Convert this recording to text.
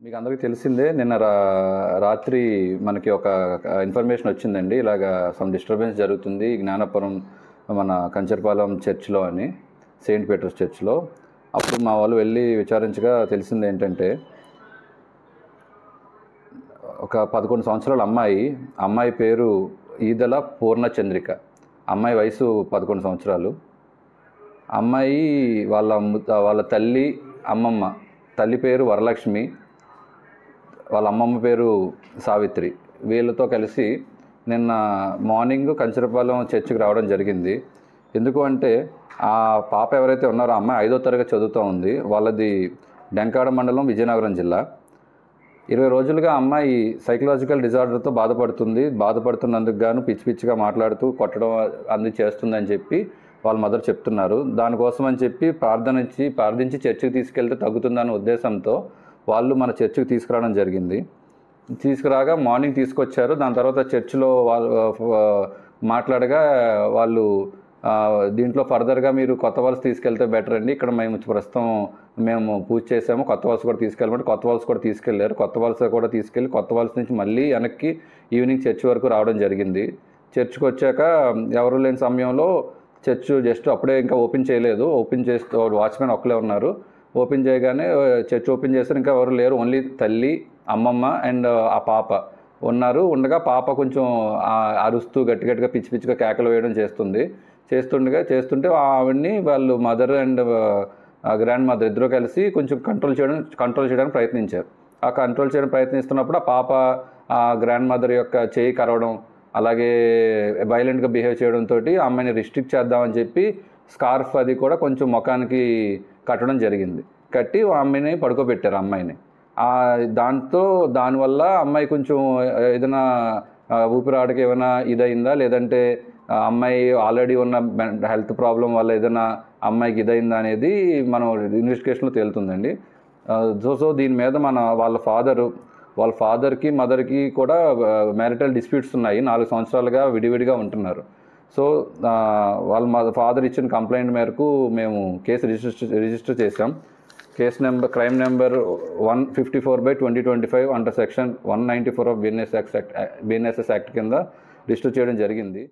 మీకు అందరికీ తెలిసిందే నిన్న రాత్రి మనకి ఒక ఇన్ఫర్మేషన్ వచ్చిందండి. ఇలాగా సమ్ డిస్టర్బెన్స్ జరుగుతుంది జ్ఞానపురం మన కంచరపాలెం చర్చ్లో అని, సెయింట్ పీటర్స్ చర్చ్లో. అప్పుడు మా వాళ్ళు వెళ్ళి విచారించగా తెలిసింది ఏంటంటే, ఒక 11 సంవత్సరాల అమ్మాయి పేరు ఈదల పూర్ణచంద్రిక. అమ్మాయి వయసు 11 సంవత్సరాలు. అమ్మాయి వాళ్ళ తల్లి అమ్మమ్మ, తల్లి పేరు వరలక్ష్మి, వాళ్ళ అమ్మమ్మ పేరు సావిత్రి. వీళ్ళతో కలిసి నిన్న మార్నింగ్ కంచరపాలెం చర్చికి రావడం జరిగింది. ఎందుకు అంటే, ఆ పాప ఎవరైతే ఉన్నారో అమ్మాయి 5వ తరగతి చదువుతూ ఉంది. వాళ్ళది డెంకాడ మండలం, విజయనగరం జిల్లా. 20 రోజులుగా అమ్మాయి సైకలాజికల్ డిజార్డర్తో బాధపడుతున్నందుకు గాను పిచ్చిగా మాట్లాడుతూ కొట్టడం అన్ని చేస్తుందని చెప్పి వాళ్ళ మదర్ చెప్తున్నారు. దానికోసం అని చెప్పి ప్రార్థించి చర్చికి తీసుకెళ్తే తగ్గుతుందనే ఉద్దేశంతో వాళ్ళు మన చర్చికి తీసుకురావడం జరిగింది. తీసుకురాగా మార్నింగ్ తీసుకొచ్చారు. దాని తర్వాత చర్చిలో వాళ్ళు మాట్లాడగా వాళ్ళు దీంట్లో ఫర్దర్గా మీరు కొత్త వలస తీసుకెళ్తే బెటర్ అండి, ఇక్కడ ప్రస్తుతం మేము పూజ చేసాము, కొత్త వలస కూడా తీసుకెళ్ళమంటే కొత్త వలస కూడా తీసుకెళ్లారు. కొత్త వలస కూడా తీసుకెళ్ళి కొత్త వలస నుంచి మళ్ళీ వెనక్కి ఈవినింగ్ చర్చి వరకు రావడం జరిగింది. చర్చికి వచ్చాక ఎవరు లేని సమయంలో చర్చ్ జస్ట్ అప్పుడే ఇంకా ఓపెన్ చేయలేదు. ఓపెన్ చేస్తూ వాచ్మెన్ ఒక్కలే ఉన్నారు. ఓపెన్ చేయగానే చర్చ్ ఓపెన్ చేస్తారు. ఇంకా ఎవరు లేరు, ఓన్లీ తల్లి, అమ్మమ్మ అండ్ ఆ పాప ఉండగా పాప కొంచెం అరుస్తూ గట్టిగా పిచ్చిగా కేకలు వేయడం చేస్తుంటే ఆవిడ్ని వాళ్ళు మదర్ అండ్ గ్రాండ్ మదర్ ఇద్దరు కలిసి కొంచెం కంట్రోల్ చేయడానికి ప్రయత్నించారు. ఆ కంట్రోల్ చేయడానికి ప్రయత్నిస్తున్నప్పుడు ఆ పాప ఆ గ్రాండ్ మదర్ యొక్క చేయి కరవడం, అలాగే వైలెంట్గా బిహేవ్ చేయడంతో ఆ అమ్మాయిని రిస్ట్రిక్ట్ చేద్దామని చెప్పి స్కార్ఫ్ అది కూడా కొంచెం ముఖానికి కట్టడం జరిగింది. కట్టి ఆ అమ్మాయిని పడుకోబెట్టారు. అమ్మాయిని దానివల్ల అమ్మాయి కొంచెం ఏదైనా ఊపిరాడకి ఏమైనా ఇదైందా, లేదంటే అమ్మాయి ఆల్రెడీ ఉన్న హెల్త్ ప్రాబ్లం వల్ల ఏదైనా అమ్మాయికి ఇదైందా అనేది మనం ఇన్వెస్టిగేషన్లో తేలుతుందండి. సో దీని మీద వాళ్ళ ఫాదర్కి మదర్కి కూడా మ్యారిటల్ డిస్ప్యూట్స్ ఉన్నాయి. 4 సంవత్సరాలుగా విడివిడిగా ఉంటున్నారు. సో వాళ్ళ ఫాదర్ ఇచ్చిన కంప్లైంట్ మేరకు మేము కేసు రిజిస్టర్ చేసాం. Crime number 154/2025 under section 194 of BNSS act కింద రిజిస్టర్ చేయడం జరిగింది.